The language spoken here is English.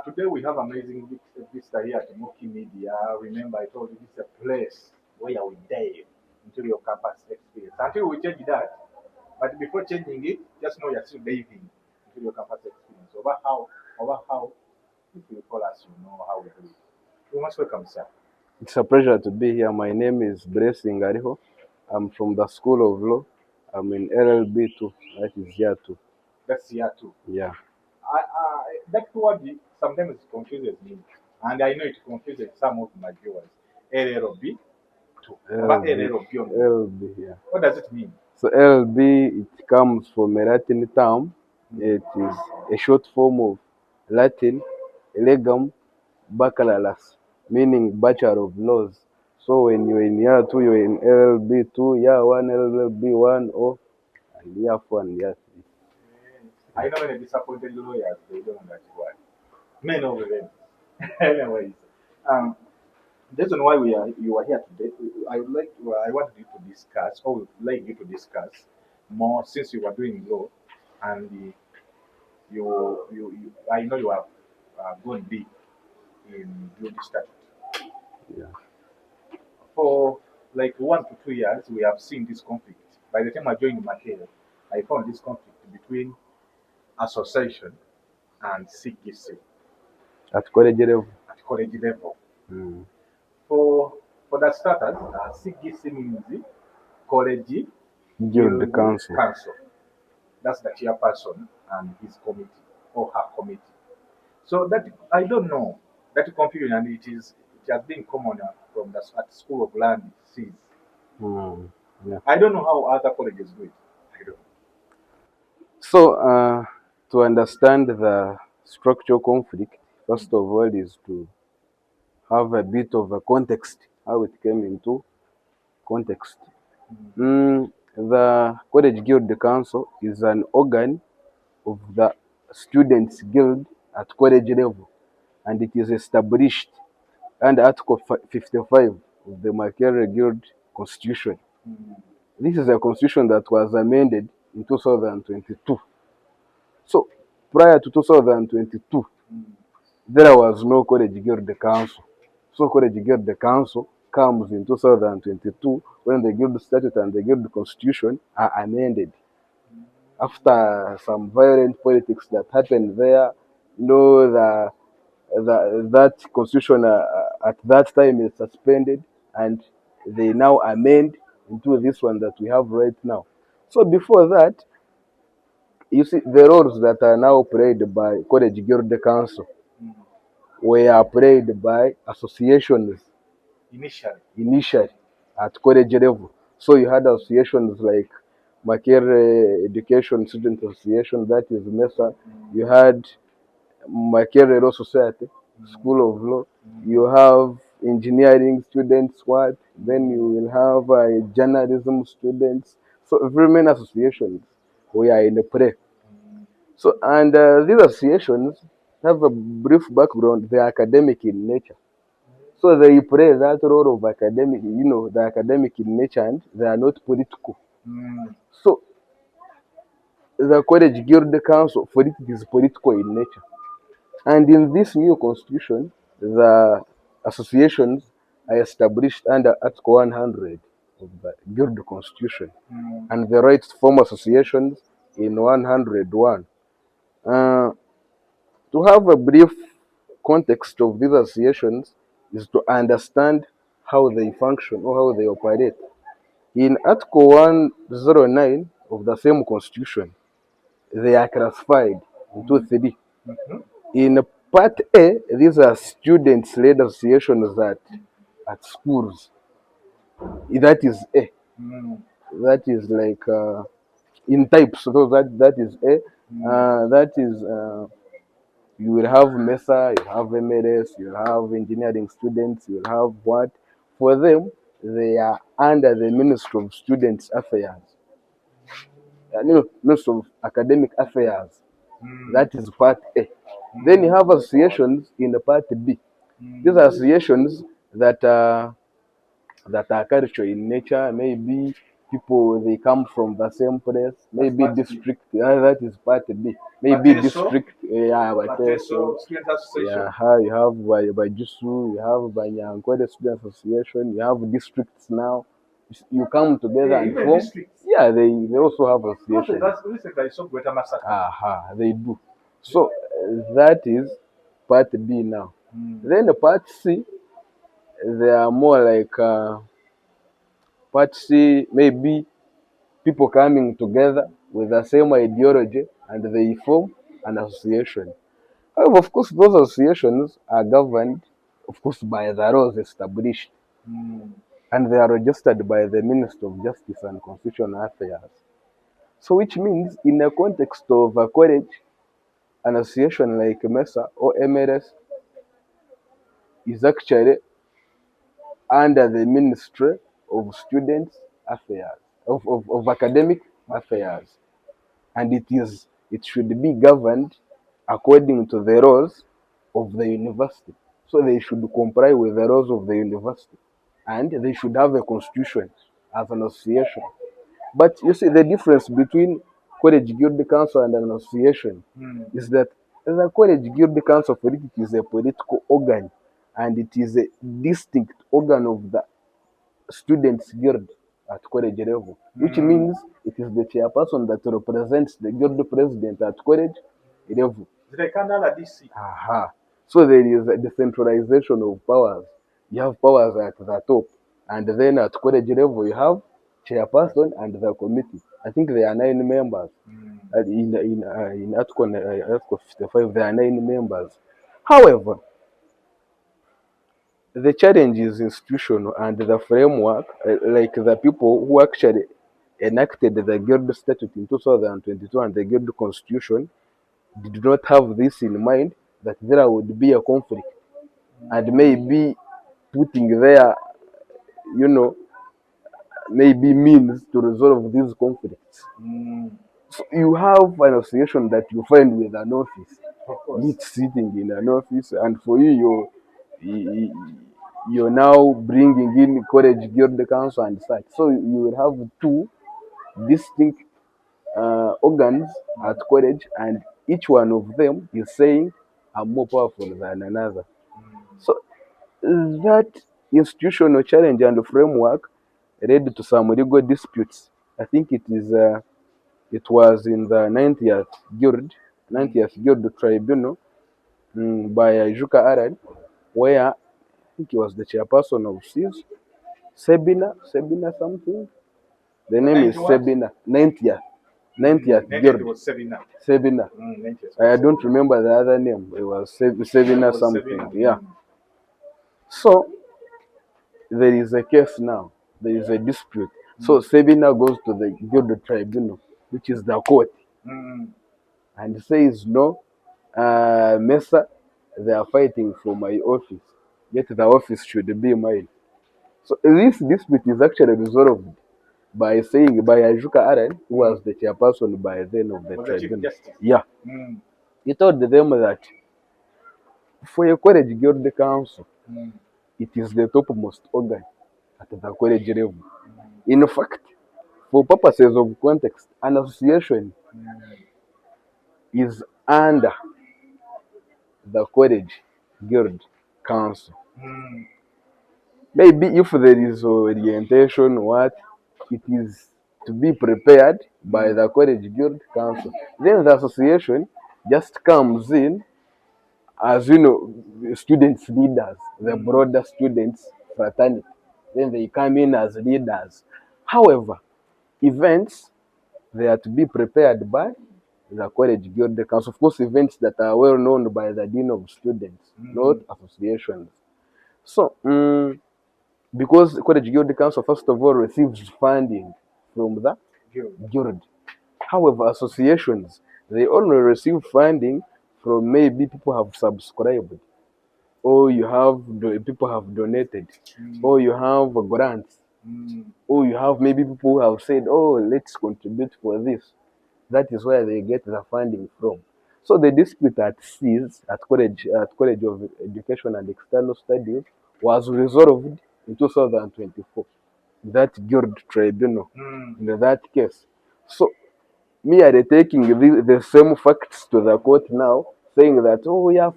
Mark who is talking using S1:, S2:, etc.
S1: Today we have amazing vista here at Mukie Media. Remember, I told you this is a place where we dive into your campus experience. Until we change that, but before changing it, just know you're still diving into your campus experience. Over how, if you call us, you know how we do it. You must welcome, sir.
S2: It's a pleasure to be here. My name is Blessing Ariho. I'm from the School of Law. I'm in LLB too. That is year two.
S1: That's here too.
S2: Yeah.
S1: That word sometimes it confuses me, and I know it confuses some of my viewers. LLB two. About LLB only.
S2: LLB, yeah.
S1: What does it mean?
S2: So LLB, it comes from a Latin term. It is a short form of Latin legum baccalaureus, meaning Bachelor of Laws. So when you're in year two, you're in LLB two, year one, LLB one, or and year four and year three.
S1: I know when disappointed lawyers, they don't know that word. Many of them. Anyways, um, the reason why you are here today, I want you to discuss, or would like you to discuss more since you are doing law, and I know you have gone deep in guild statute.
S2: Yeah.
S1: For like 1 to 2 years, we have seen this conflict. By the time I joined Makerere, I found this conflict between association and CGC
S2: At college level.
S1: at college level.
S2: Mm.
S1: For the starters, CGC means College
S2: Guild Council.
S1: That's the chairperson and his committee or her committee. So that I don't know that confusion, and it has been common from the at School of Land sees.
S2: Mm. Yeah.
S1: I don't know how other colleges do it. I don't know.
S2: So, to understand the structural conflict, first of all, is to have a bit of a context, how it came into context. The College Guild Council is an organ of the Students' Guild at college level, and it is established under Article 55 of the Makerere Guild Constitution. This is a constitution that was amended in 2022. So, prior to 2022, there was no College Guild Council. So, College Guild Council comes in 2022 when the Guild Statute and the Guild Constitution are amended. After some violent politics that happened there, that constitution at that time is suspended, and they now amend into this one that we have right now. So before that, you see, the roles that are now played by College Guild Council were played by associations initially at college level. So you had associations like Makerere Education Student Association, that is MESA. You had Makerere Law Society, School of Law. You have engineering students, what? Then you will have journalism students. So very many associations were in play. So, and these associations have a brief background. They are academic in nature. So they play that role of academic, the academic in nature, and they are not political. So the College Guild Council, for it is political in nature. And in this new constitution, the associations are established under Article 100 of the Guild Constitution, and the right to form associations in 101. To have a brief context of these associations is to understand how they function or how they operate. In Article 109 of the same constitution, they are classified into three. In Part A, these are students-led associations at schools. That is A. That is like in types. So that is A. That is you will have MESA, you have MLS, you have engineering students, you will have what? For them, they are under the Ministry of Students Affairs. Ministry of Academic Affairs. That is Part A. Then you have associations in the Part B. These are associations that are cultural in nature, maybe people, they come from the same place, maybe
S1: part B.
S2: district. That is part B. Maybe
S1: Bateso,
S2: district. Yeah,
S1: Bateso
S2: Bateso.
S1: Student Association.
S2: Yeah, you have by Jusu, you have by Nyankwede Student Association, you have districts now. You come together and
S1: even
S2: form.
S1: districts.
S2: Yeah, they also have associations.
S1: That's recently I saw Greater Masaka.
S2: They do. So that is part B now. Then the part C, they are more like part C, maybe people coming together with the same ideology and they form an association. However, of course, those associations are governed, of course, by the laws established, and they are registered by the Minister of Justice and Constitutional Affairs. So, which means, in the context of a college, an association like MESA or MLS is actually under the Ministry of Students Affairs, of Academic Affairs, and it should be governed according to the laws of the university. So they should comply with the laws of the university, and they should have a constitution as an association. But you see, the difference between College Guild Council and an association is that the College Guild Council, for it is a political organ, and it is a distinct organ of the students' guild at college level, which means it is the chairperson that represents the guild president at college level.
S1: Like under DC.
S2: So there is a decentralization of powers. You have powers at the top, and then at college level you have chairperson and the committee. I think there are 9 members. In Article 55, there are 9 members. However, the challenge is institutional, and the framework, like the people who actually enacted the Guild Statute in 2022 and the Guild Constitution, did not have this in mind, that there would be a conflict, and maybe putting there, maybe means to resolve these conflicts. So you have an association that you find with an office, it's sitting in an office, and for you're now bringing in college guild council and such. So you will have 2 distinct organs at college, and each one of them is saying, I'm more powerful than another. So that institutional challenge and framework led to some legal disputes. I think it was in the 90th Guild Tribunal by Juka Arad, where I think he was the chairperson of SIS, Sebina something. The name is Sebina, 90th Guild. Sebina. I don't remember the other name. It was Sebina something. Yeah. So there is a case now. There is a dispute. So Sebina goes to the Guild Tribunal, which is the court, and says, no, Mesa, they are fighting for my office, yet the office should be mine. So this dispute is actually resolved by Ajuka Aaron, who was the chairperson by then of the tribunal. Yeah. He told them that for a college guild council, it is the topmost organ at the college level. In fact, for purposes of context, an association is under the college guild council. Maybe if there is orientation, it is to be prepared by the college guild council. Then the association just comes in as students leaders, the broader students fraternity. Then they come in as leaders. However, events, they are to be prepared by the college guild council. Of course, events that are well known by the dean of students, not associations. So, because the college guild council, first of all, receives funding from the guild. However, associations, they only receive funding from maybe people have subscribed, or people have donated, or you have grants, or you have maybe people who have said, oh, let's contribute for this. That is where they get the funding from. So the dispute at CIS, at College of Education and External Studies, was resolved in 2024. that guild tribunal
S1: Mm.
S2: in that case. So me are taking the same facts to the court now, saying that, oh, we have